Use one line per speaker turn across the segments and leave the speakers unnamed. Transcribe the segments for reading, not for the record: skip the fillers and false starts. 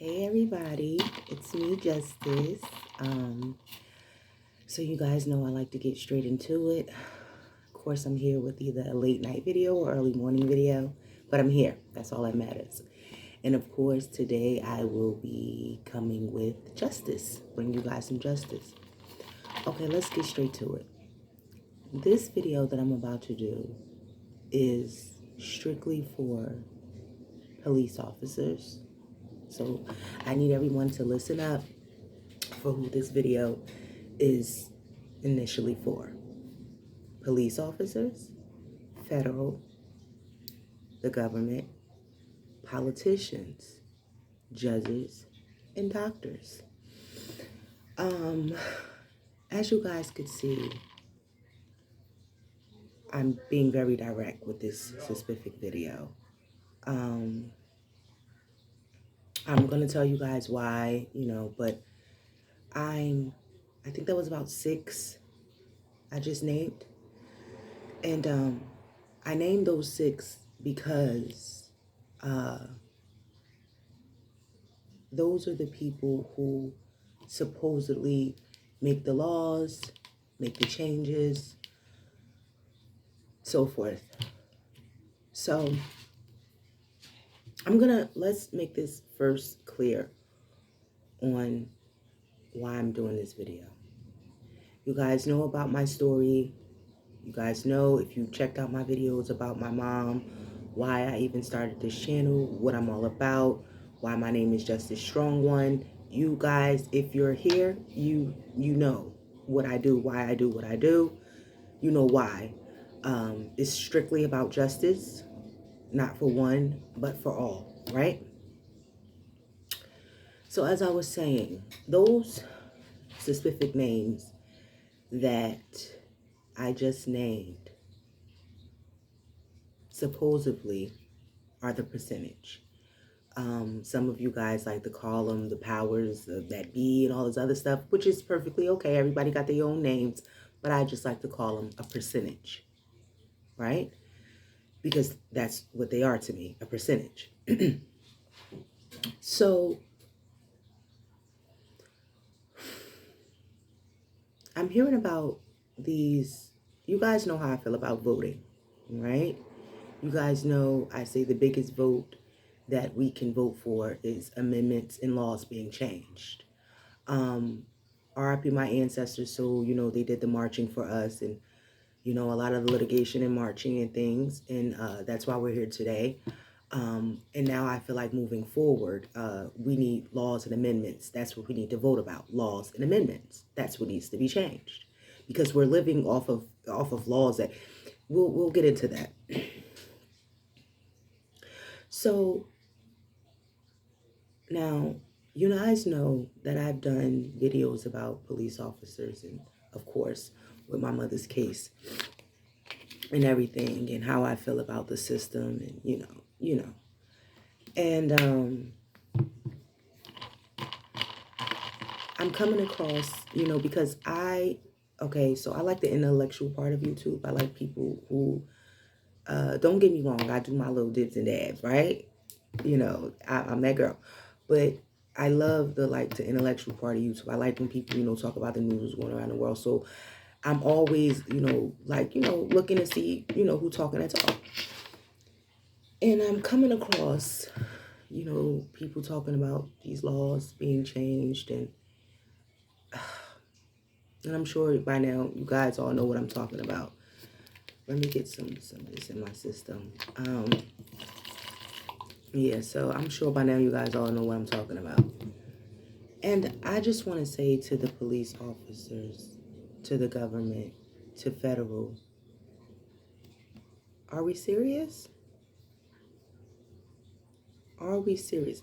Hey everybody, it's me, Justice. So you guys know I like to get straight into it. Of course, I'm here with either a late night video or early morning video, but I'm here. That's all that matters. And of course, today I will be coming with justice, bring you guys some justice. Okay, let's get straight to it. This video that I'm about to do is strictly for police officers. So I need everyone to listen up for who this video is initially for. Police officers, federal, the government, politicians, judges, and doctors. As you guys could see, I'm being very direct with this specific video. I'm going to tell you guys why, but I think that was about 6 I just named. And I named those 6 because those are the people who supposedly make the laws, make the changes, so forth. So let's make this first clear on why I'm doing this video. You guys know about my story. You guys know, if you checked out my videos about my mom, why I even started this channel, what I'm all about, why my name is Justice Strong One. You guys, if you're here, you know what I do, why I do what I do. You know why. It's strictly about justice, not for one, but for all, right? So as I was saying, those specific names that I just named supposedly are the percentage. Some of you guys like to call them the powers of that be and all this other stuff, which is perfectly okay. Everybody got their own names, but I just like to call them a percentage, right? Because that's what they are to me, a percentage. So I'm hearing about these. You guys know how I feel about voting, right? You guys know I say the biggest vote that we can vote for is amendments and laws being changed. RIP my ancestors, so, they did the marching for us and, a lot of the litigation and marching and things. And that's why we're here today. And now I feel like moving forward, we need laws and amendments. That's what we need to vote about, laws and amendments. That's what needs to be changed, because we're living off of laws that we'll get into that. So now, you guys know that I've done videos about police officers and, of course, with my mother's case and everything, and how I feel about the system, and you know. And I'm coming across, because so I like the intellectual part of YouTube. I like people who, don't get me wrong, I do my little dips and dabs, right? I'm that girl. But I love the intellectual part of YouTube. I like when people, talk about the news going around the world. So I'm always, looking to see, who talking that talk. And I'm coming across, people talking about these laws being changed, and I'm sure by now you guys all know what I'm talking about. Let me get some of this in my system. Yeah, so I'm sure by now you guys all know what I'm talking about. And I just want to say to the police officers, to the government, to federal, are we serious? Are we serious?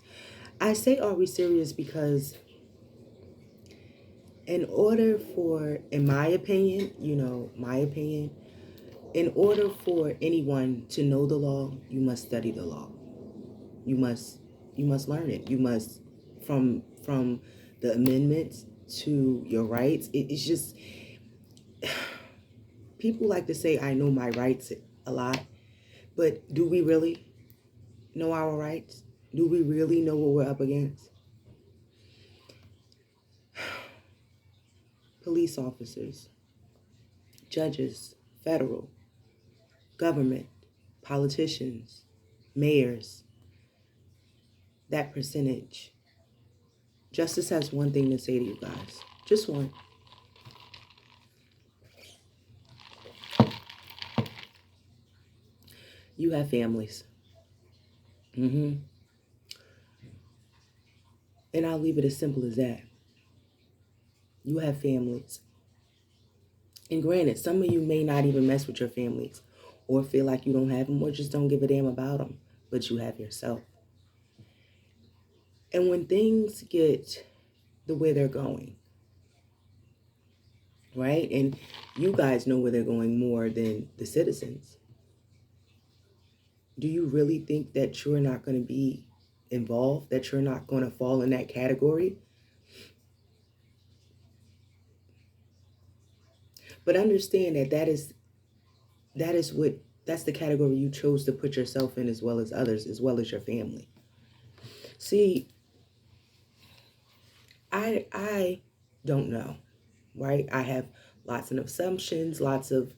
I say are we serious because in order for, in my opinion, in order for anyone to know the law, you must study the law. You must learn it. You must, from the amendments to your rights. It's just, people like to say, I know my rights a lot, but do we really know our rights? Do we really know what we're up against? police officers, judges, federal, government, politicians, mayors, that percentage. Justice has one thing to say to you guys. Just one. You have families. And I'll leave it as simple as that. You have families. And granted, some of you may not even mess with your families or feel like you don't have them or just don't give a damn about them, but you have yourself. And when things get the way they're going, right? And you guys know where they're going more than the citizens. Do you really think that you're not going to be involved, that you're not going to fall in that category? But understand that that's the category you chose to put yourself in, as well as others, as well as your family. See, I don't know, right? I have lots of assumptions, lots of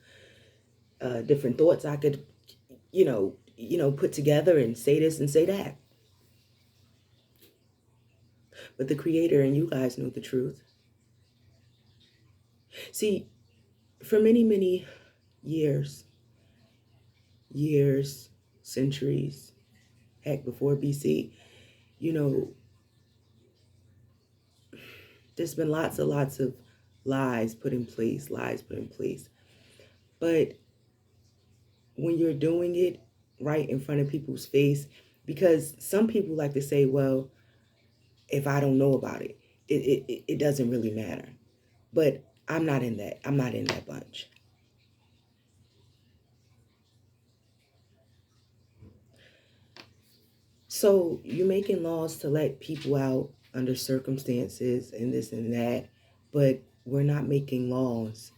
different thoughts I could, put together and say this and say that. But the Creator and you guys know the truth. See, for many, many years, centuries, heck, before BC, there's been lots of lies put in place. But when you're doing it right in front of people's face, because some people like to say, well, if I don't know about it, it doesn't really matter. But I'm not in that. I'm not in that bunch. So you're making laws to let people out under circumstances and this and that, but we're not making laws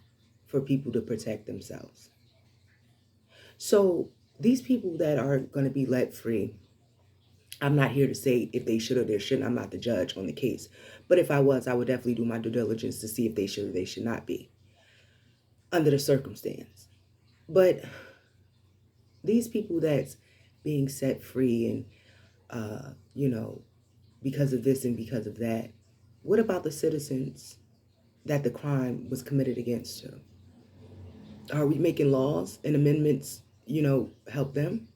for people to protect themselves. So these people that are going to be let free, I'm not here to say if they should or they shouldn't. I'm not the judge on the case. But if I was, I would definitely do my due diligence to see if they should or they should not be under the circumstance. But these people that's being set free and, because of this and because of that, what about the citizens that the crime was committed against too? Are we making laws and amendments, help them?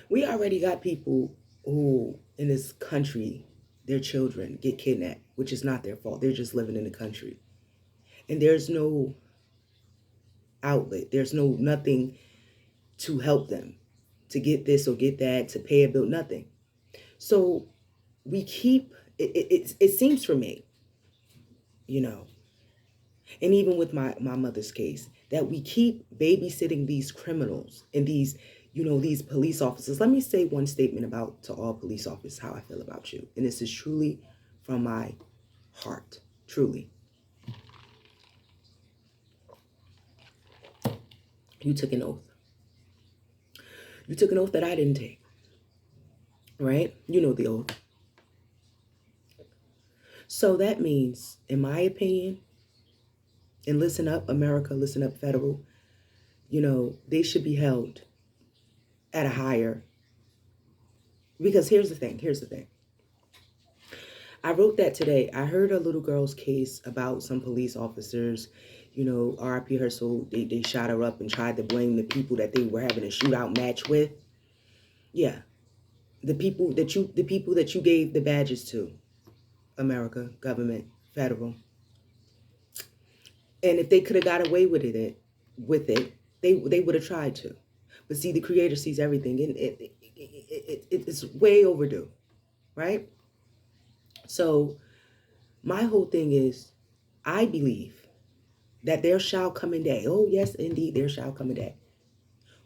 We already got people who in this country, their children get kidnapped, which is not their fault. They're just living in the country. And there's no outlet. There's nothing to help them to get this or get that, to pay a bill, nothing. So we keep, it seems for me, and even with my mother's case, that we keep babysitting these criminals and these police officers. Let me say one statement to all police officers, how I feel about you. And this is truly from my heart, truly. You took an oath. You took an oath that I didn't take, right? You know the oath. So that means, in my opinion, and listen up, America, listen up, federal, they should be held at a higher, because here's the thing. I wrote that today. I heard a little girl's case about some police officers, R.I.P. her soul, they shot her up and tried to blame the people that they were having a shootout match with. Yeah. The people that you gave the badges to, America, government, federal. And if they could have got away with it, they would have tried to. But see, the Creator sees everything, and it's way overdue, right? So my whole thing is, I believe that there shall come a day. Oh, yes, indeed, there shall come a day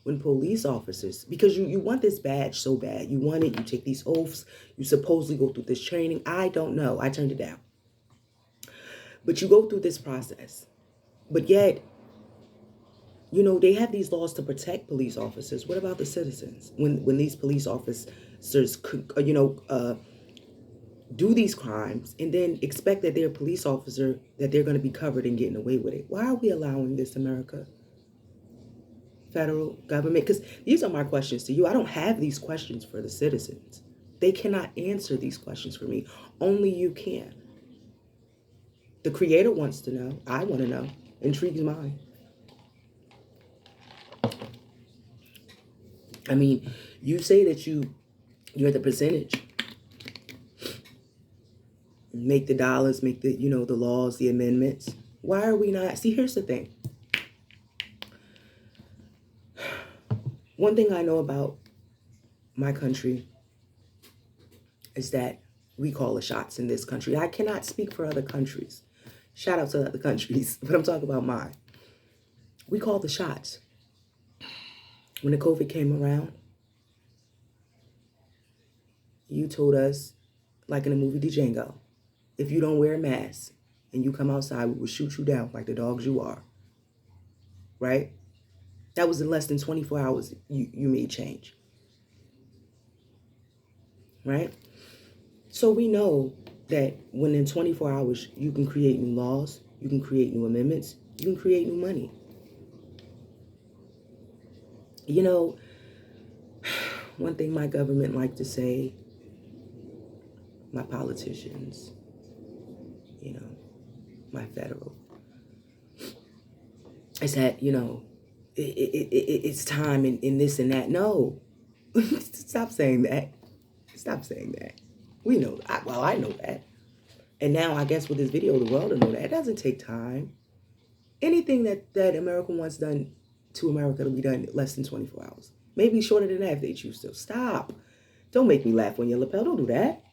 when police officers, because you want this badge so bad, you want it, you take these oaths, you supposedly go through this training. I don't know. I turned it down. But you go through this process. But yet, they have these laws to protect police officers. What about the citizens? When these police officers, do these crimes and then expect that they're a police officer, that they're going to be covered and getting away with it. Why are we allowing this, America? Federal government? Because these are my questions to you. I don't have these questions for the citizens. They cannot answer these questions for me. Only you can. The creator wants to know. I want to know. Intrigues mine. I mean, you say that you're the percentage. Make the dollars, make the, the laws, the amendments. Why are we not? See, here's the thing. One thing I know about my country is that we call the shots in this country. I cannot speak for other countries. Shout out to other countries, but I'm talking about mine. We call the shots. When the COVID came around, you told us, like in the movie Django, if you don't wear a mask and you come outside, we will shoot you down like the dogs you are. Right? That was in less than 24 hours you made change. Right? So we know that when in 24 hours you can create new laws, you can create new amendments, you can create new money. One thing my government like to say, my politicians, my federal, is that, it's time in this and that. No, stop saying that. Stop saying that. We know, I know that. And now I guess with this video, the world will know that. It doesn't take time. Anything that America wants done to America will be done in less than 24 hours. Maybe shorter than that if they choose to. Stop. Don't make me laugh on your lapel. Don't do that.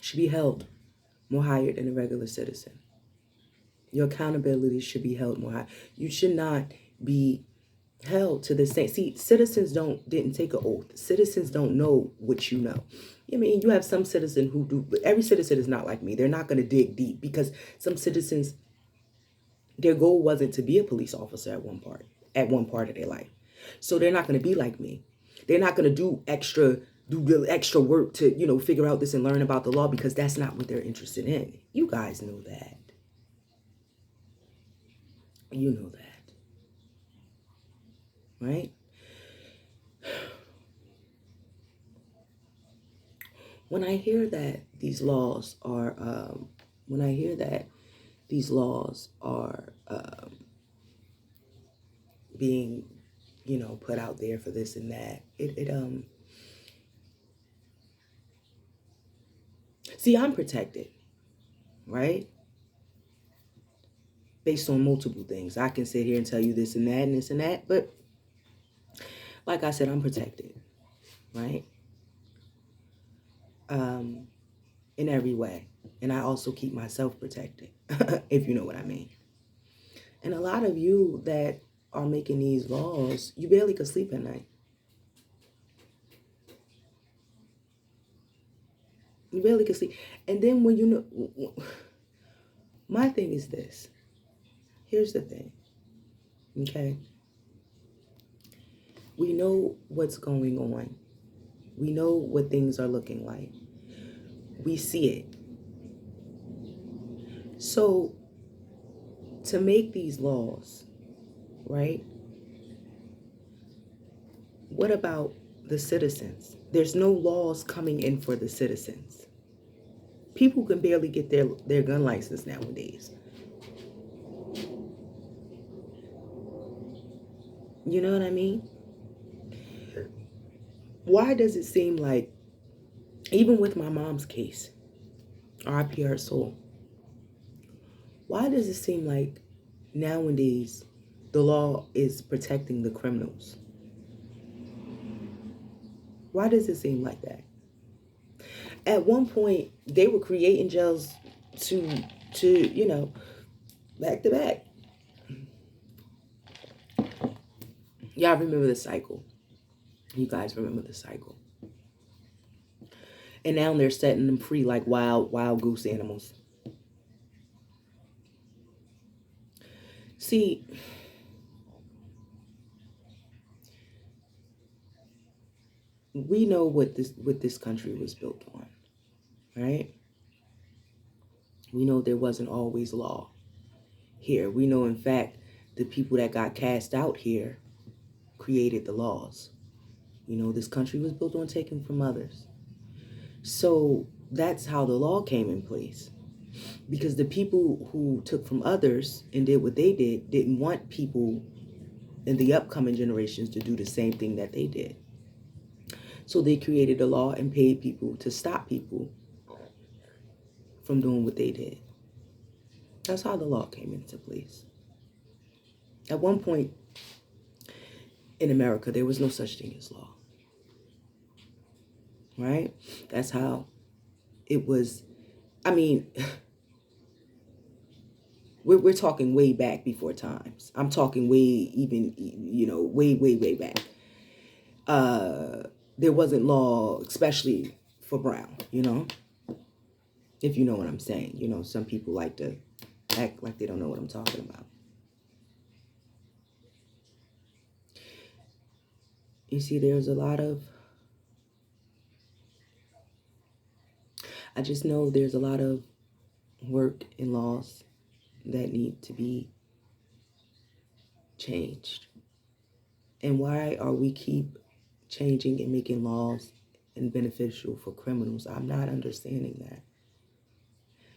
Should be held more higher than a regular citizen. Your accountability should be held more high. You should not be held to the same. See, citizens didn't take an oath. Citizens don't know what you know. I mean, you have some citizen who do, but every citizen is not like me. They're not going to dig deep because some citizens, their goal wasn't to be a police officer at one part of their life. So they're not going to be like me. They're not going to do the extra work to, figure out this and learn about the law because that's not what they're interested in. You guys know that. You know that. Right? When I hear that these laws are, being, put out there for this and that, see, I'm protected, right? Based on multiple things. I can sit here and tell you this and that and this and that, but like I said, I'm protected, right? In every way. And I also keep myself protected, if you know what I mean. And a lot of you that are making these laws, you barely could sleep at night. You barely could sleep. And then when my thing is this. Here's the thing, okay? We know what's going on. We know what things are looking like. We see it. So, to make these laws, right? What about the citizens? There's no laws coming in for the citizens. People can barely get their gun license nowadays. You know what I mean? Why does it seem like, even with my mom's case, R.I.P. her soul, why does it seem like nowadays the law is protecting the criminals? Why does it seem like that? At one point, they were creating jails to back to back. Y'all remember the cycle. You guys remember the cycle. And now they're setting them free like wild goose animals. See, we know what this country was built on, right? We know there wasn't always law here. We know, in fact, the people that got cast out here created the laws. You know, this country was built on taking from others. So that's how the law came in place. Because the people who took from others and did what they did didn't want people in the upcoming generations to do the same thing that they did. So they created a law and paid people to stop people from doing what they did. That's how the law came into place. At one point in America, there was no such thing as law. Right? That's how it was. I mean, we're talking way back before times. I'm talking way, even, way back. There wasn't law, especially for brown, if you know what I'm saying. Some people like to act like they don't know what I'm talking about. You see, there's a lot of, I just know there's a lot of work and laws that need to be changed. And why are we keep changing and making laws and beneficial for criminals? I'm not understanding that.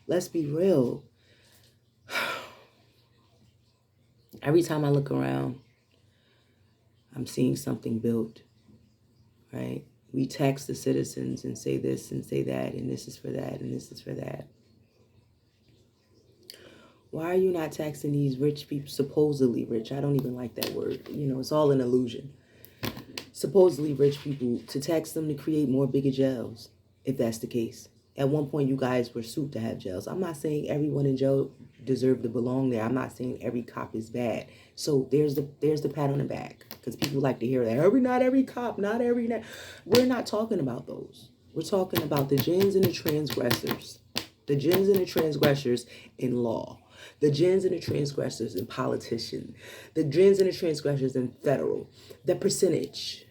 Let's be real. Every time I look around, I'm seeing something built, right? We tax the citizens and say this and say that, and this is for that, and this is for that. Why are you not taxing these rich people, supposedly rich? I don't even like that word. It's all an illusion. Supposedly rich people, to tax them to create more bigger jails, if that's the case. At one point, you guys were sued to have jails. I'm not saying everyone in jail deserved to belong there. I'm not saying every cop is bad. So there's the pat on the back, because people like to hear that. Not every cop, not every. We're not talking about those. We're talking about the gens and the transgressors. The gens and the transgressors in law. The gens and the transgressors in politician. The gens and the transgressors in federal. The percentage.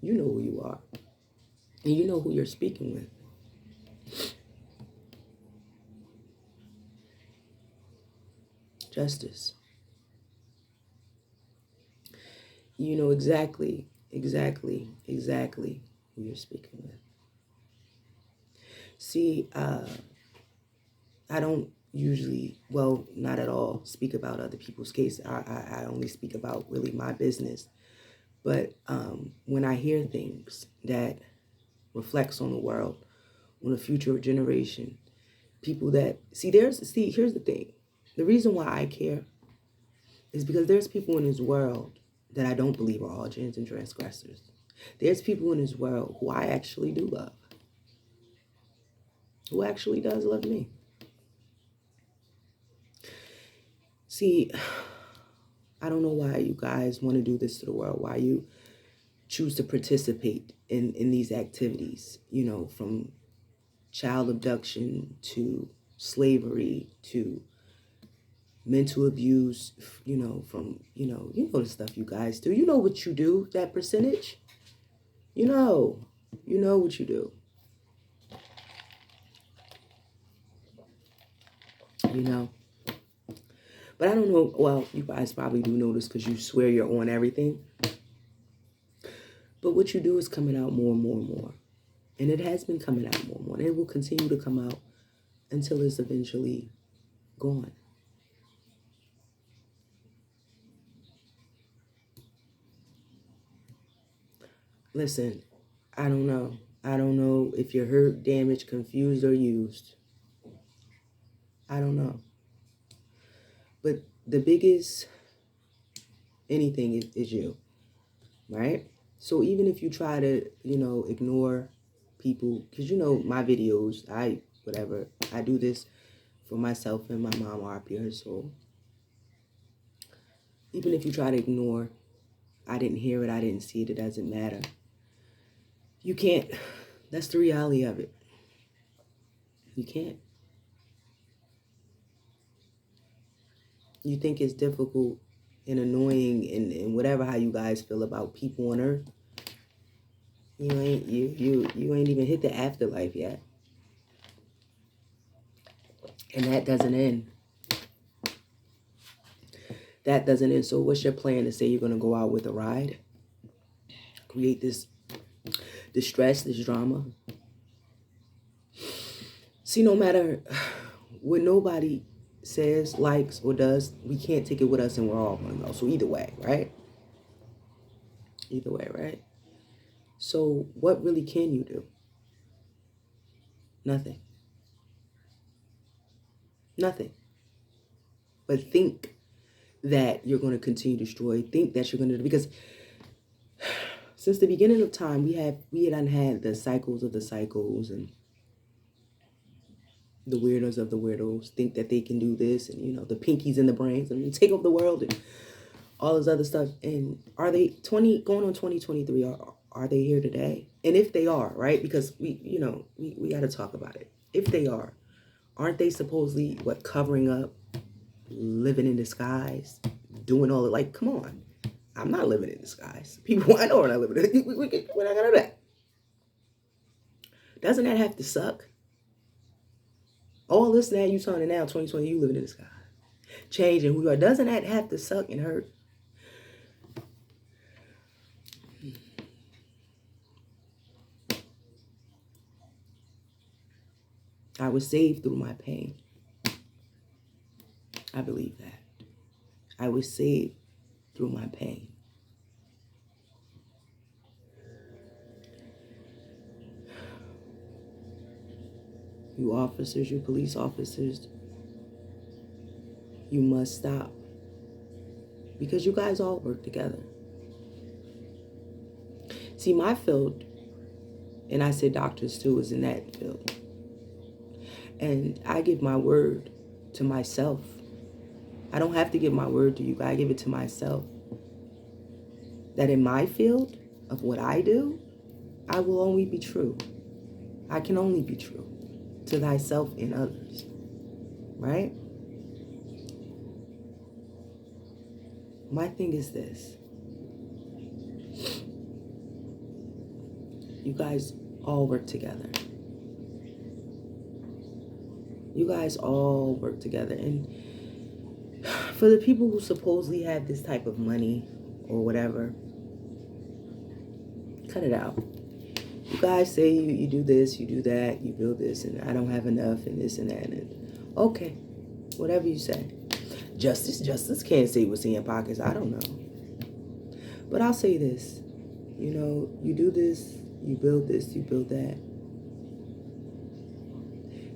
You know who you are. And you know who you're speaking with. Justice. You know exactly who you're speaking with. See, I don't usually, well, not at all, speak about other people's case. I only speak about really my business. But when I hear things that reflects on the world, on a future generation, people that, here's the thing. The reason why I care is because there's people in this world that I don't believe are all gens and transgressors. There's people in this world who I actually do love. Who actually does love me. See, I don't know why you guys want to do this to the world, why you choose to participate in these activities, from child abduction to slavery to mental abuse, from, the stuff you guys do. You know what you do, that percentage. You know what you do. But I don't know, well, you guys probably do know this because you swear you're on everything. But what you do is coming out more and more and more. And it has been coming out more and more. And it will continue to come out until it's eventually gone. Listen, I don't know. I don't know if you're hurt, damaged, confused, or used. I don't know. But the biggest anything is you, right? So even if you try to, ignore people, because my videos, I do this for myself and my mom, our pure soul. Even if you try to ignore, I didn't hear it, I didn't see it, it doesn't matter. You can't. That's the reality of it. You can't. You think it's difficult and annoying and whatever how you guys feel about people on earth. You ain't even hit the afterlife yet. And that doesn't end. That doesn't end. So what's your plan to say you're going to go out with a ride? Create this stress, this drama? See, no matter what nobody says, likes, or does, we can't take it with us and we're all going to go. So either way, right? Either way, right? So what really can you do? Nothing. Nothing. But think that you're going to continue to destroy. Think that you're going to, because since the beginning of time, we had the cycles of the cycles, and the weirdos of the weirdos think that they can do this, and the pinkies and the brains and take over the world and all this other stuff. And are they going on 2023? Are they here today? And if they are, right? Because we got to talk about it. If they are, aren't they supposedly covering up, living in disguise, doing all it? Like, come on. I'm not living in disguise. People, I know we're not living in. We're not gonna do that. Doesn't that have to suck? All this now, you turning now, 2020, you living in disguise, changing who you are. Doesn't that have to suck and hurt? I was saved through my pain. I believe that. I was saved through my pain. You officers, you police officers, you must stop. Because you guys all work together. See, my field, and I said doctors too, is in that field. And I give my word to myself. I don't have to give my word to you guys. I give it to myself. That in my field of what I do, I will only be true. I can only be true to thyself and others. Right? My thing is this. You guys all work together. You guys all work together. And for the people who supposedly have this type of money or whatever, cut it out. You guys say you do this, you do that, you build this, and I don't have enough, and this and that. And okay, whatever you say. Justice can't say what's in your pockets. I don't know. But I'll say this. You do this, you build this, you build that.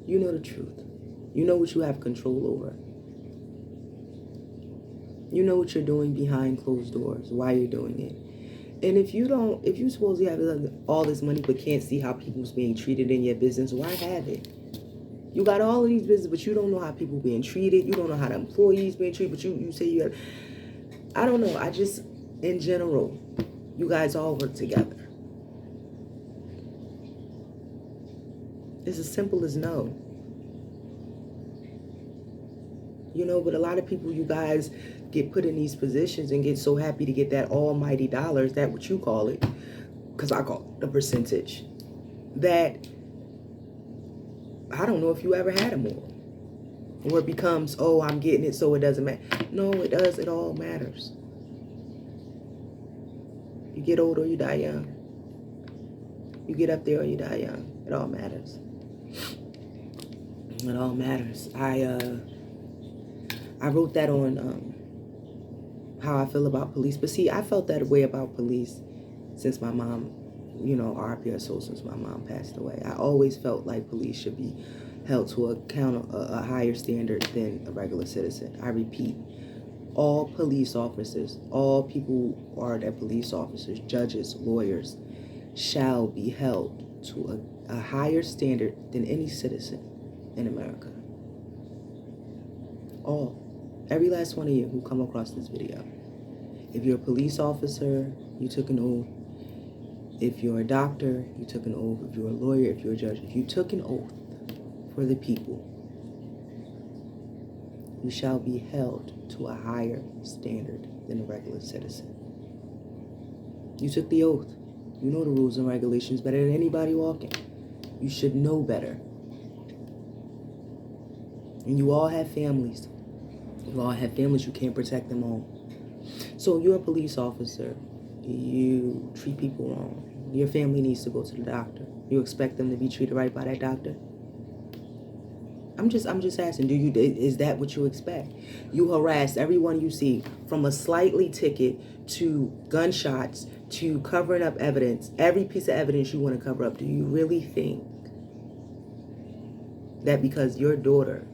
You know the truth. You know what you have control over. You know what you're doing behind closed doors, why you're doing it. And if you supposedly have all this money but can't see how people's being treated in your business, why have it? You got all of these businesses, but you don't know how people being treated. You don't know how the employees being treated, but you say you have, I don't know. I just, in general, you guys all work together. It's as simple as no. But a lot of people, you guys get put in these positions and get so happy to get that almighty dollar, is that what you call it? Because I call it the percentage. That, I don't know if you ever had them all. Or it becomes, oh, I'm getting it, so it doesn't matter. No, it does. It all matters. You get old or you die young. You get up there or you die young. It all matters. It all matters. I wrote that on how I feel about police. But see, I felt that way about police since my mom, RIP her soul, since my mom passed away. I always felt like police should be held to a higher standard than a regular citizen. I repeat, all police officers, all people who are their police officers, judges, lawyers, shall be held to a higher standard than any citizen in America. All. Every last one of you who come across this video. If you're a police officer, you took an oath. If you're a doctor, you took an oath. If you're a lawyer, if you're a judge, if you took an oath for the people, you shall be held to a higher standard than a regular citizen. You took the oath. You know the rules and regulations better than anybody walking. You should know better. And you all have families. You all have families, you can't protect them all. So you're a police officer. You treat people wrong. Your family needs to go to the doctor. You expect them to be treated right by that doctor? I'm just asking, is that what you expect? You harass everyone you see, from a slightly ticket to gunshots to covering up evidence, every piece of evidence you want to cover up. Do you really think that because your daughter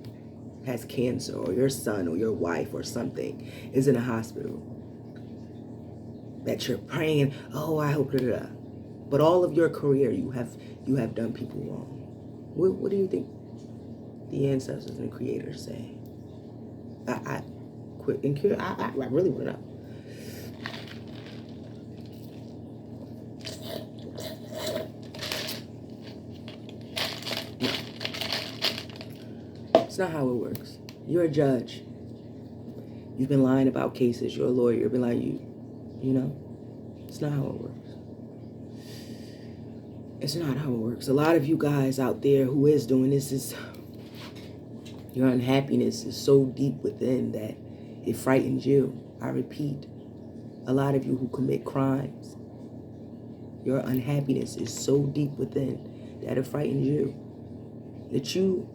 has cancer, or your son or your wife or something is in a hospital, that you're praying, oh, I hope, but all of your career you have done people wrong? What do you think the ancestors and the creators say? I quit and cure. I really want to know. It's not how it works. You're a judge. You've been lying about cases. You're a lawyer. You've been like, you know, it's not how it works. It's not how it works. A lot of you guys out there who is doing this, is your unhappiness is so deep within that it frightens you. I repeat, a lot of you who commit crimes, your unhappiness is so deep within that it frightens you, that you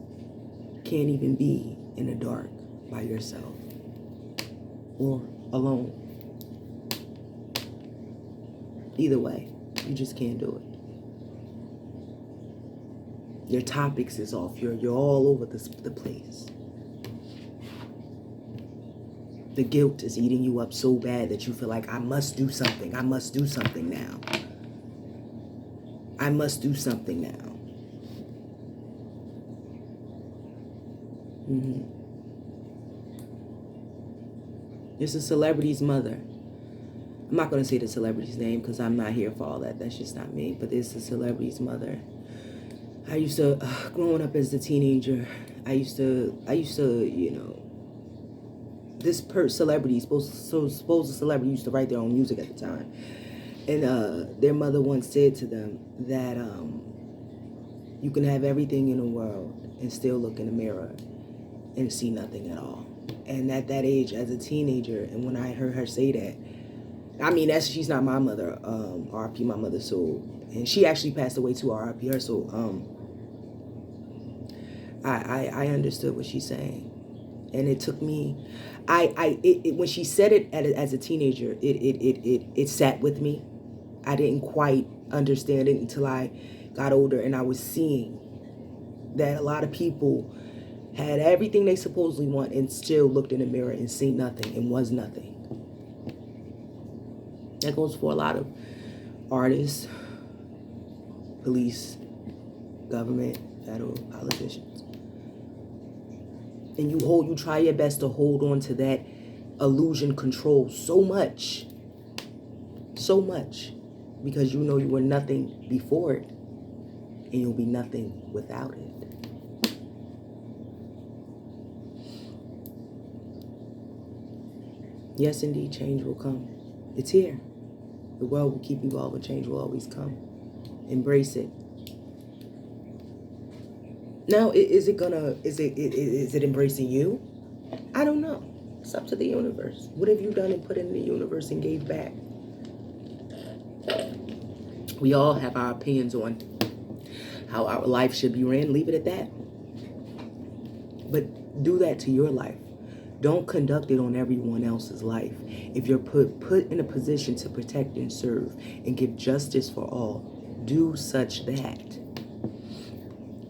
can't even be in the dark by yourself or alone. Either way, you just can't do it. Your topics is off. You're all over the place. The guilt is eating you up so bad that you feel like, I must do something. I must do something now. I must do something now. It's a celebrity's mother. I'm not going to say the celebrity's name because I'm not here for all that. That's just not me. But it's a celebrity's mother. I used to, growing up as a teenager, I used to, you know, this celebrity, supposed celebrity used to write their own music at the time. And their mother once said to them that you can have everything in the world and still look in the mirror and see nothing at all. And at that age, as a teenager, and when I heard her say that, I mean, she's not my mother, RIP my mother's soul. And she actually passed away too, RIP her soul. I understood what she's saying. And it took me, when she said it as a teenager, it sat with me. I didn't quite understand it until I got older and I was seeing that a lot of people had everything they supposedly want and still looked in the mirror and seen nothing and was nothing. That goes for a lot of artists, police, government, federal, politicians. And you try your best to hold on to that illusion control so much, because you know you were nothing before it, and you'll be nothing without it. Yes, indeed, change will come. It's here. The world will keep evolving. Change will always come. Embrace it. Now, is it embracing you? I don't know. It's up to the universe. What have you done and put in the universe and gave back? We all have our opinions on how our life should be ran. Leave it at that. But do that to your life. Don't conduct it on everyone else's life. If you're put in a position to protect and serve and give justice for all, do such that.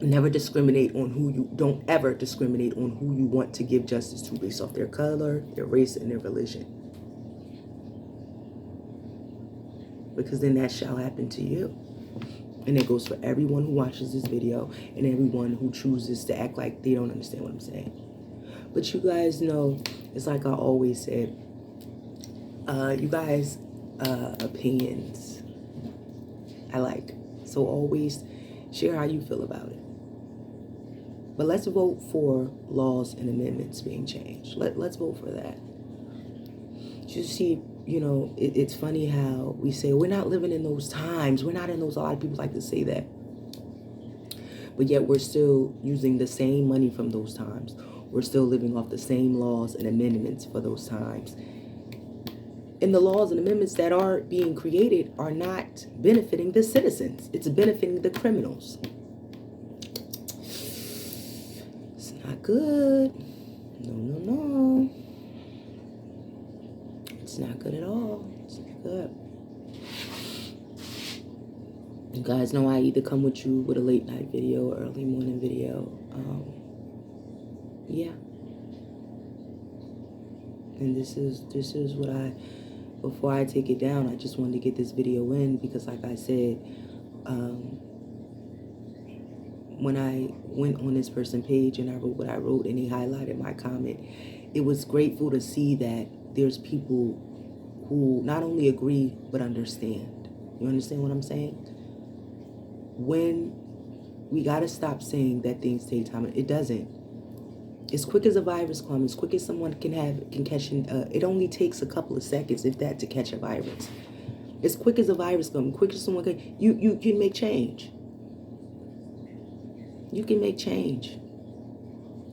Never discriminate on don't ever discriminate on who you want to give justice to based off their color, their race, and their religion. Because then that shall happen to you. And it goes for everyone who watches this video and everyone who chooses to act like they don't understand what I'm saying. But you guys know, it's like I always said, you guys, opinions, I like. So always share how you feel about it. But let's vote for laws and amendments being changed. Let's vote for that. You see, you know, it's funny how we say we're not living in those times. We're not in those. A lot of people like to say that. But yet we're still using the same money from those times. We're still living off the same laws and amendments for those times. And the laws and amendments that are being created are not benefiting the citizens. It's benefiting the criminals. It's not good. No, no, no. It's not good at all. It's not good. You guys know I either come with you with a late night video or early morning video. Yeah. And this is what before I take it down, I just wanted to get this video in because, like I said, when I went on this person's page and I wrote what I wrote and he highlighted my comment, it was grateful to see that there's people who not only agree but understand. You understand what I'm saying? When we got to stop saying that things take time. It doesn't. As quick as a virus comes, as quick as someone can catch, it only takes a couple of seconds, if that, to catch a virus. As quick as a virus comes, quick as someone can, you can make change. You can make change.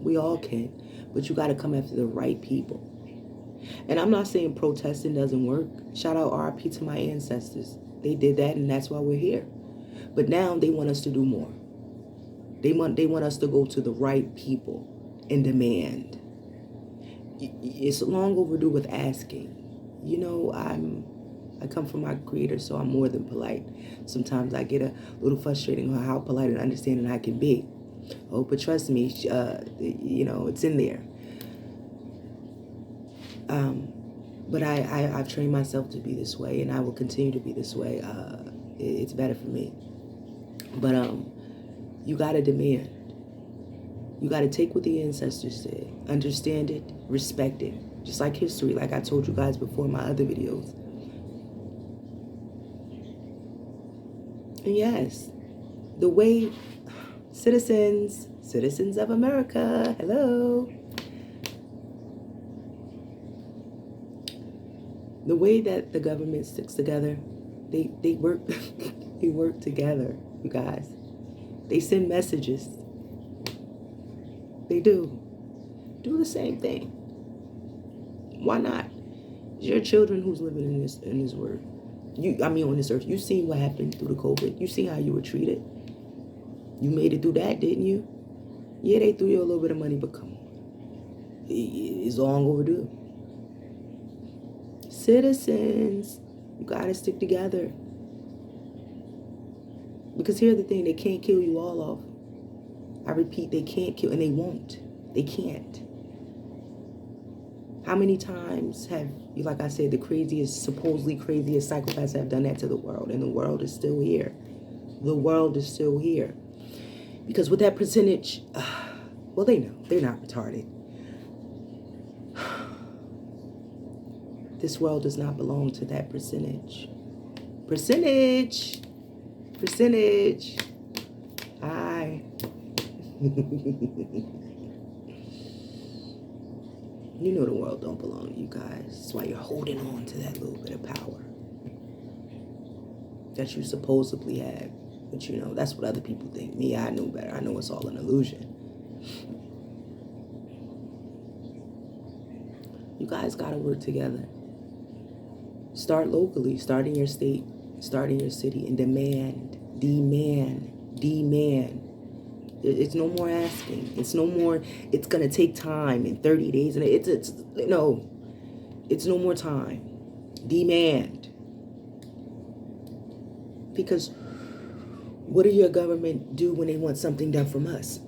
We all can, but you got to come after the right people. And I'm not saying protesting doesn't work. Shout out RIP to my ancestors. They did that, and that's why we're here. But now they want us to do more. They want us to go to the right people and demand. It's long overdue with asking. You know, I come from my creator, so I'm more than polite. Sometimes I get a little frustrated on how polite and understanding I can be. Oh, but trust me, you know, it's in there. But I've trained myself to be this way, and I will continue to be this way. It's better for me. But you gotta demand. You got to take what the ancestors said, understand it, respect it, just like history, like I told you guys before in my other videos. And yes, the way citizens of America, hello. The way that the government sticks together, they work, they work together, you guys. They send messages. They do. Do the same thing. Why not? It's your children who's living in this world. On this earth. You seen what happened through the COVID. You seen how you were treated. You made it through that, didn't you? Yeah, they threw you a little bit of money, but come on. It's long overdue. Citizens, you gotta stick together. Because here's the thing, they can't kill you all off. I repeat, they can't kill, and they won't. They can't. How many times have, like I said, the craziest, supposedly craziest psychopaths have done that to the world, and the world is still here. The world is still here. Because with that percentage, well, they know. They're not retarded. This world does not belong to that percentage. Percentage. Hi. You know the world don't belong to you guys. That's why you're holding on to that little bit of power that you supposedly have. But you know, that's what other people think. Me, I know better. I know it's all an illusion. You guys gotta work together. Start locally. Start in your state. Start in your city. And demand. It's no more asking. It's no more, it's going to take time in 30 days. And it's no more time. Demand. Because what do your government do when they want something done from us?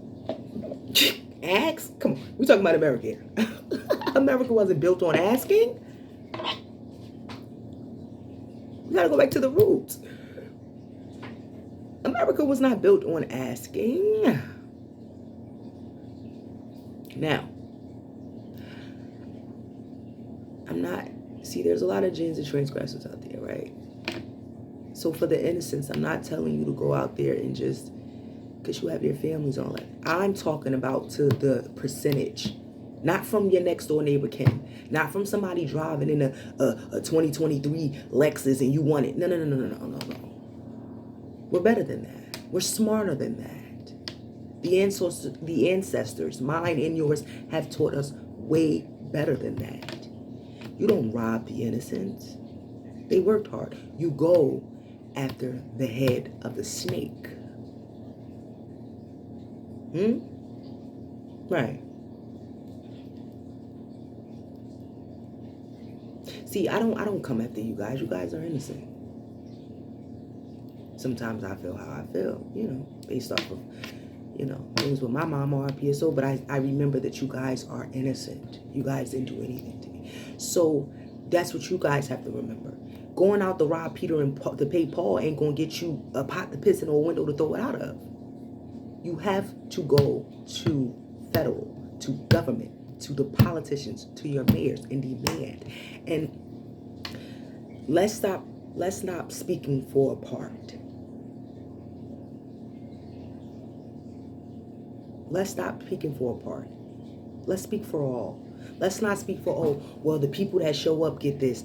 Ask? Come on. We're talking about America here. America wasn't built on asking. We got to go back to the roots. America was not built on asking. Now, there's a lot of gins and transgressors out there, right? So for the innocents, I'm not telling you to go out there and just, because you have your families on it. I'm talking about to the percentage. Not from your next door neighbor Ken. Not from somebody driving in a 2023 Lexus and you want it. No. We're better than that. We're smarter than that. The ancestors, mine and yours, have taught us way better than that. You don't rob the innocent. They worked hard. You go after the head of the snake. Right. See, I don't come after you guys. You guys are innocent. Sometimes I feel how I feel, based off of, things with my mom or PSO. But I remember that you guys are innocent. You guys didn't do anything to me. So that's what you guys have to remember. Going out to rob Peter and to pay Paul ain't going to get you a pot to piss in or a window to throw it out of. You have to go to federal, to government, to the politicians, to your mayors and demand. And let's stop speaking for a part. Let's stop speaking for a part. Let's speak for all. Let's not speak for, oh, well, the people that show up get this.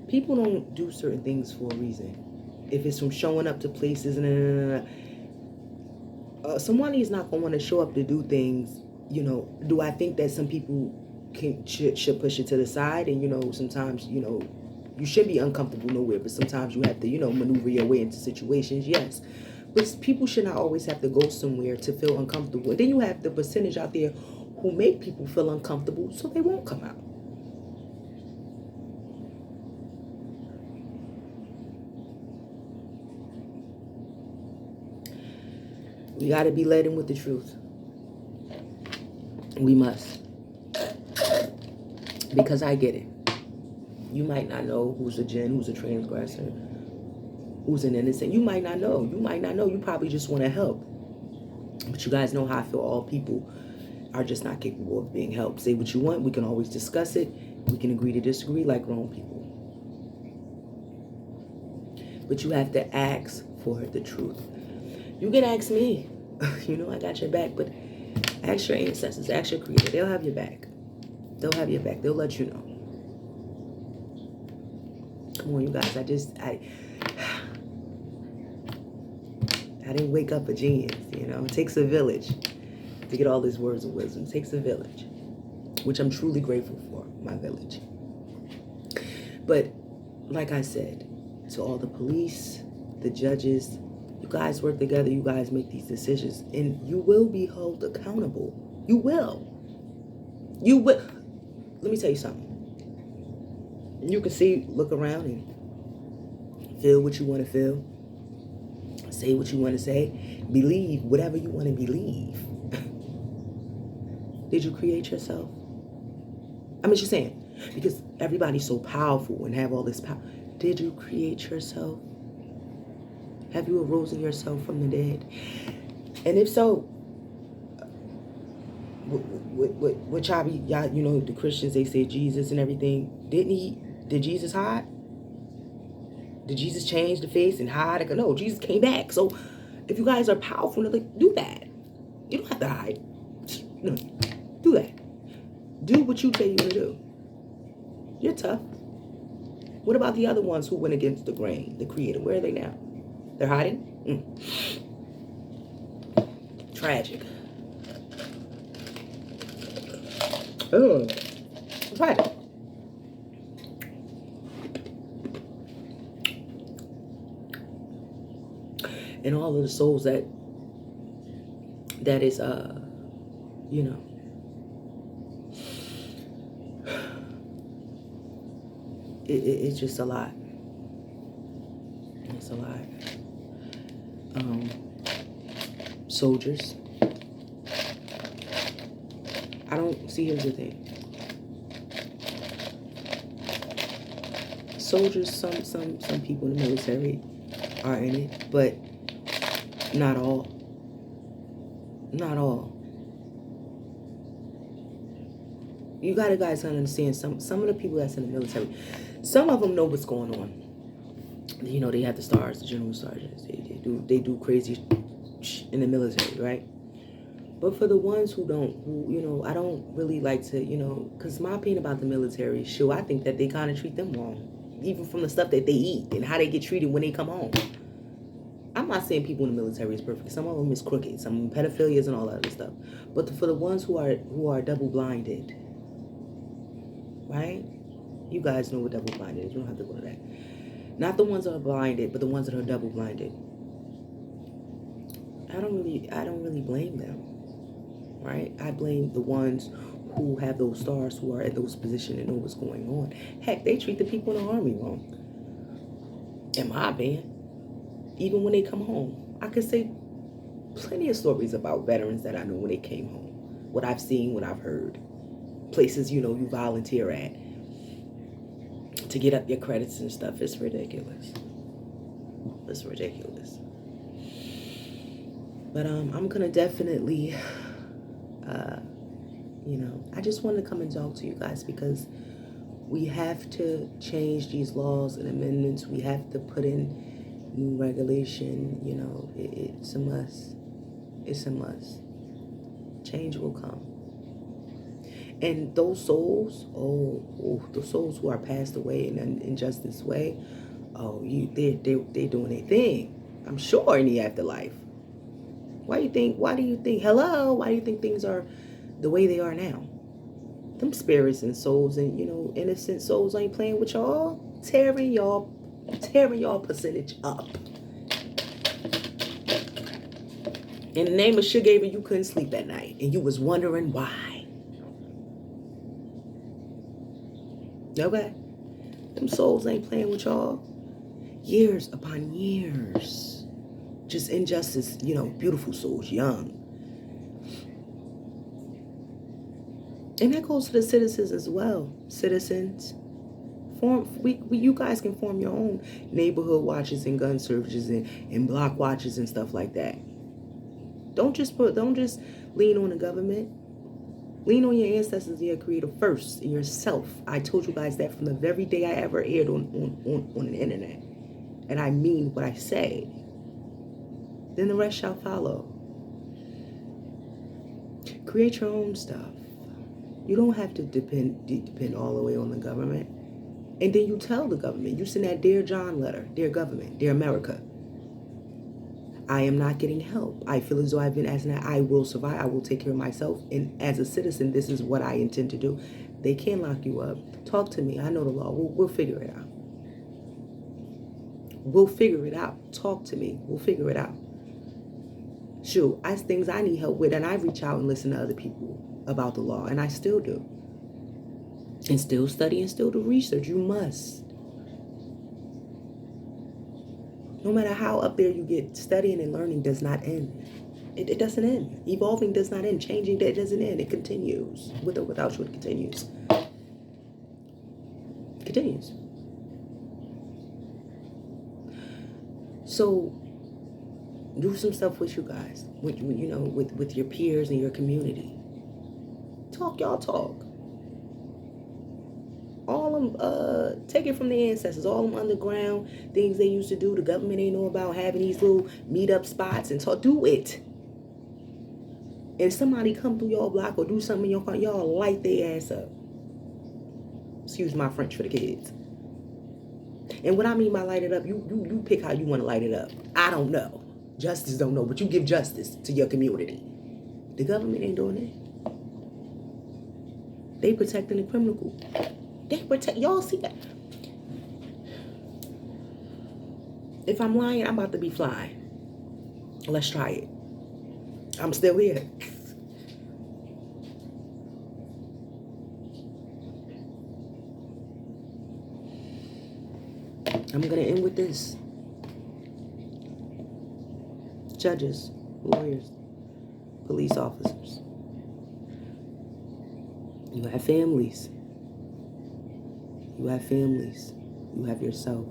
People don't do certain things for a reason. If it's from showing up to places, someone is not going to want to show up to do things. Do I think that some people should push it to the side? And, sometimes, you should be uncomfortable nowhere, but sometimes you have to, maneuver your way into situations, yes. But people should not always have to go somewhere to feel uncomfortable. And then you have the percentage out there who make people feel uncomfortable so they won't come out. We got to be led in with the truth. We must. Because I get it. You might not know who's a jinn, who's a transgressor, who's an innocent. You might not know. You probably just want to help. But you guys know how I feel. All people are just not capable of being helped. Say what you want. We can always discuss it. We can agree to disagree like grown people. But you have to ask for the truth. You can ask me. I got your back. But ask your ancestors. Ask your creator. They'll have your back. They'll have your back. They'll let you know. Come on, you guys. I didn't wake up a genius, It takes a village to get all these words of wisdom. It takes a village, which I'm truly grateful for, my village. But like I said, to all the police, the judges, you guys work together. You guys make these decisions, and you will be held accountable. You will. You will. Let me tell you something. You can see, look around and feel what you want to feel. Say what you want to say. Believe whatever you want to believe. Did you create yourself? I'm just saying, because everybody's so powerful and have all this power. Did you create yourself? Have you arisen yourself from the dead? And if so, what y'all, the Christians, they say Jesus and everything. Did Jesus hide? Did Jesus change the face and hide? No, Jesus came back. So if you guys are powerful, do that. You don't have to hide. No, do that. Do what you say you're going to do. You're tough. What about the other ones who went against the grain, the creator? Where are they now? They're hiding? Tragic. Oh, tragic. And all of the souls that is, it's just a lot. It's a lot. Soldiers. I don't see, here's the thing. Soldiers, some people in the military are in it, but not all. Not all. You gotta guys understand, some of the people that's in the military, some of them know what's going on. They have the stars, the general sergeants. They do crazy in the military, right? But for the ones who don't, I don't really like to, because my opinion about the military, sure, I think that they kind of treat them wrong, even from the stuff that they eat and how they get treated when they come home. I'm not saying people in the military is perfect. Some of them is crooked, some pedophilias and all that other stuff. But for the ones who are double blinded, right? You guys know what double blinded is. You don't have to go to that. Not the ones that are blinded, but the ones that are double blinded. I don't really blame them, right? I blame the ones who have those stars, who are at those positions and know what's going on. Heck, they treat the people in the army wrong, in my opinion. Even when they come home, I could say plenty of stories about veterans that I know when they came home. What I've seen, what I've heard. Places, you volunteer at to get up your credits and stuff. It's ridiculous. It's ridiculous. But I'm gonna definitely, I just wanted to come and talk to you guys because we have to change these laws and amendments. We have to put in new regulation. It's a must. It's a must. Change will come. And those souls, the souls who are passed away in an injustice way, they're doing their thing. I'm sure in the afterlife. Why do you think, hello, why do you think things are the way they are now? Them spirits and souls and, innocent souls ain't playing with y'all, tearing y'all percentage up. In the name of sugar, you couldn't sleep at night and you was wondering why. Okay? Them souls ain't playing with y'all. Years upon years. Just injustice, beautiful souls, young. And that goes to the citizens as well. Citizens, you guys can form your own neighborhood watches and gun searches and block watches and stuff like that. Don't just lean on the government. Lean on your ancestors and your creator first, and yourself. I told you guys that from the very day I ever aired on the internet. And I mean what I say. Then the rest shall follow. Create your own stuff. You don't have to depend all the way on the government. And then you tell the government. You send that Dear John letter. Dear government. Dear America. I am not getting help. I feel as though I've been asking that. I will survive. I will take care of myself. And as a citizen, this is what I intend to do. They can't lock you up. Talk to me. I know the law. We'll figure it out. We'll figure it out. Talk to me. We'll figure it out. Shoot, I things I need help with, and I reach out and listen to other people about the law, and I still do. And still study and still do research. You must. No matter how up there you get, studying and learning does not end. It doesn't end. Evolving does not end. Changing, that doesn't end. It continues. With or without you, it continues. It continues. So, do some stuff with you guys, with your peers and your community. Talk, y'all talk. All them, take it from the ancestors. All them underground things they used to do. The government ain't know about having these little meetup spots and talk. Do it. And somebody come through y'all block or do something in your car, y'all light their ass up. Excuse my French for the kids. And what I mean by light it up, you pick how you want to light it up. I don't know. Justice don't know, but you give justice to your community. The government ain't doing it. They protecting the criminal. They protect, y'all see that? If I'm lying, I'm about to be flying. Let's try it. I'm still here. I'm gonna end with this. Judges, lawyers, police officers. You have families. You have families. You have yourself.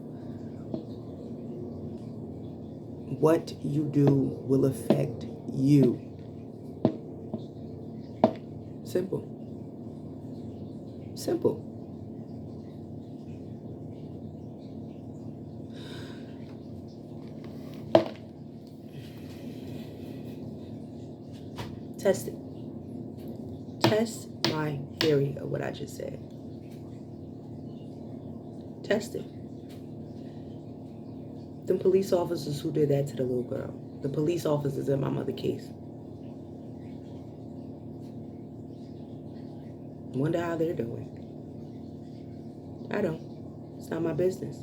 What you do will affect you. Simple. Simple. Test it. Test my theory of what I just said. Test it. Them police officers who did that to the little girl. The police officers in my mother's case. Wonder how they're doing. I don't. It's not my business.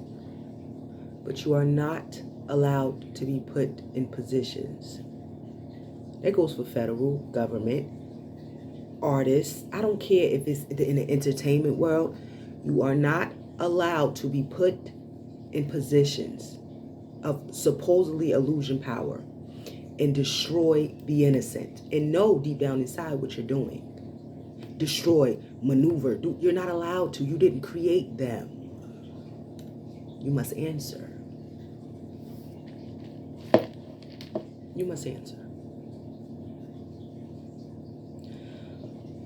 But you are not allowed to be put in positions. That goes for federal, government, artists. I don't care if it's in the entertainment world. You are not allowed to be put in positions of supposedly illusion power and destroy the innocent. And know deep down inside what you're doing. Destroy, maneuver. You're not allowed to. You didn't create them. You must answer. You must answer.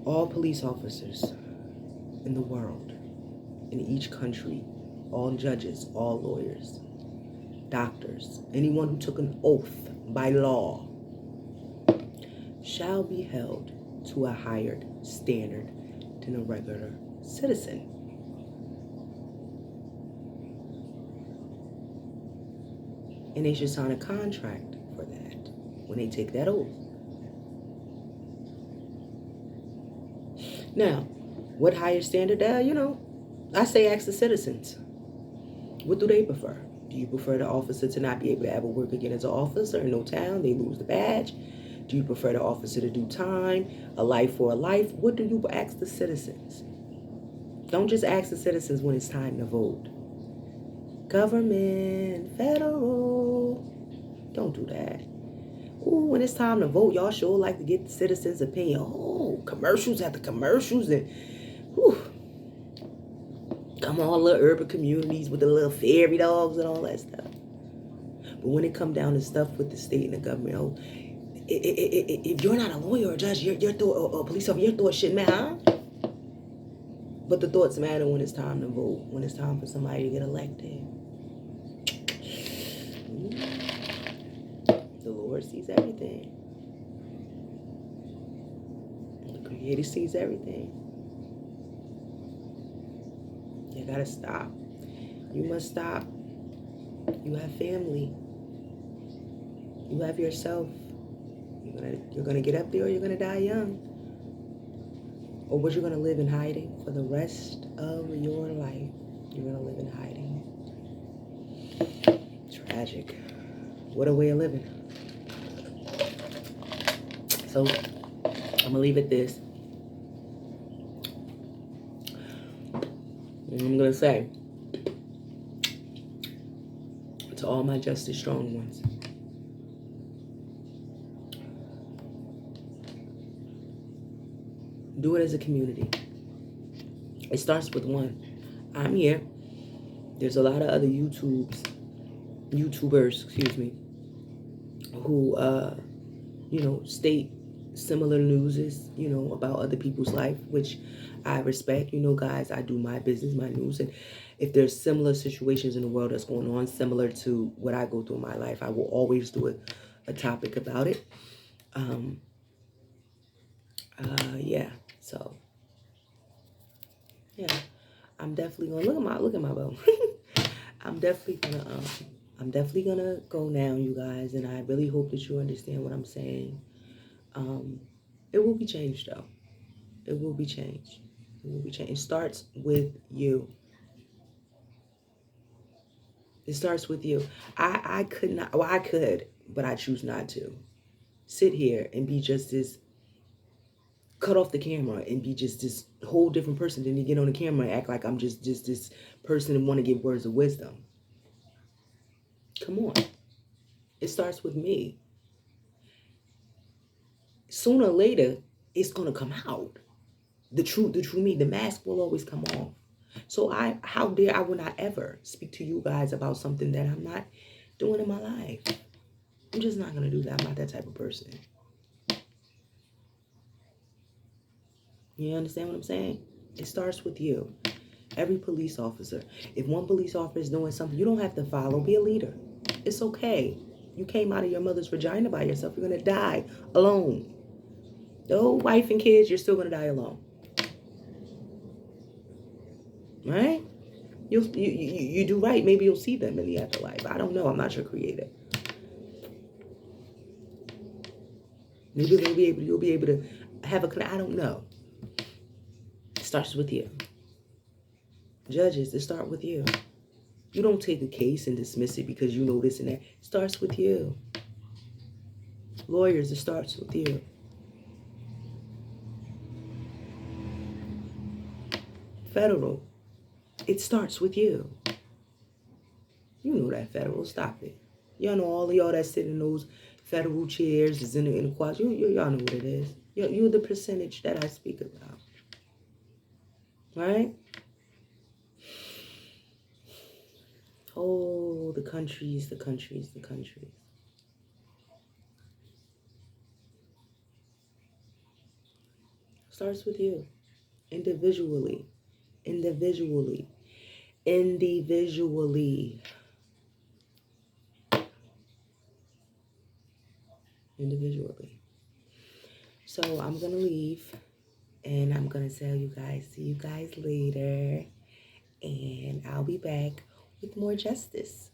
All police officers in the world, in each country, all judges, all lawyers, doctors, anyone who took an oath by law shall be held to a higher standard than a regular citizen. And they should sign a contract for that when they take that oath. Now, what higher standard? I say ask the citizens. What do they prefer? Do you prefer the officer to not be able to ever work again as an officer in no town? They lose the badge. Do you prefer the officer to do time, a life for a life? What do you ask the citizens? Don't just ask the citizens when it's time to vote. Government, federal, don't do that. Ooh, when it's time to vote, y'all sure like to get the citizens' opinion. Oh, commercials after commercials and whew. Come on, little urban communities with the little fairy dogs and all that stuff. But when it come down to stuff with the state and the government, oh, if you're not a lawyer or a judge, your thought, or a police officer, your thoughts shouldn't matter, huh? But the thoughts matter when it's time to vote, when it's time for somebody to get elected. The Lord sees everything. The Creator sees everything. You gotta stop. You must stop. You have family. You have yourself. You're gonna get up there or you're gonna die young. Or what you're gonna live in hiding for the rest of your life. You're gonna live in hiding. Tragic. What a way of living. So I'm gonna leave it this. And I'm gonna say to all my justice strong ones, do it as a community. It starts with one. I'm here. There's a lot of other YouTubers, who state similar newses, about other people's life, which I respect. Guys, I do my business, my news, and if there's similar situations in the world that's going on, similar to what I go through in my life, I will always do a topic about it. So yeah, I'm definitely gonna look at my bow. I'm definitely gonna go now, you guys, and I really hope that you understand what I'm saying. It will be changed, though. It will be changed. It will be changed. It starts with you. It starts with you. I could not. Well, I could, but I choose not to sit here and be just this. Cut off the camera and be just this whole different person. Then you get on the camera and act like I'm just this person and want to give words of wisdom. Come on. It starts with me. Sooner or later, it's going to come out. The true me, the mask will always come off. So how dare I will not ever speak to you guys about something that I'm not doing in my life. I'm just not going to do that. I'm not that type of person. You understand what I'm saying? It starts with you. Every police officer. If one police officer is doing something, you don't have to follow. Be a leader. It's okay. You came out of your mother's vagina by yourself. You're going to die alone. Though wife and kids, you're still going to die alone. Right? You do right. Maybe you'll see them in the afterlife. I don't know. I'm not your creator. Maybe you'll be able to have I don't know. It starts with you. Judges, it starts with you. You don't take a case and dismiss it because you know this and that. It starts with you. Lawyers, it starts with you. Federal, it starts with you. You know that federal. Stop it. Y'all know all of y'all that sit in those federal chairs is in the quad. Y'all know what it is. You're the percentage that I speak about. Right? Oh, the countries. Starts with you. Individually. So I'm going to leave. And I'm going to tell you guys, see you guys later. And I'll be back with more justice.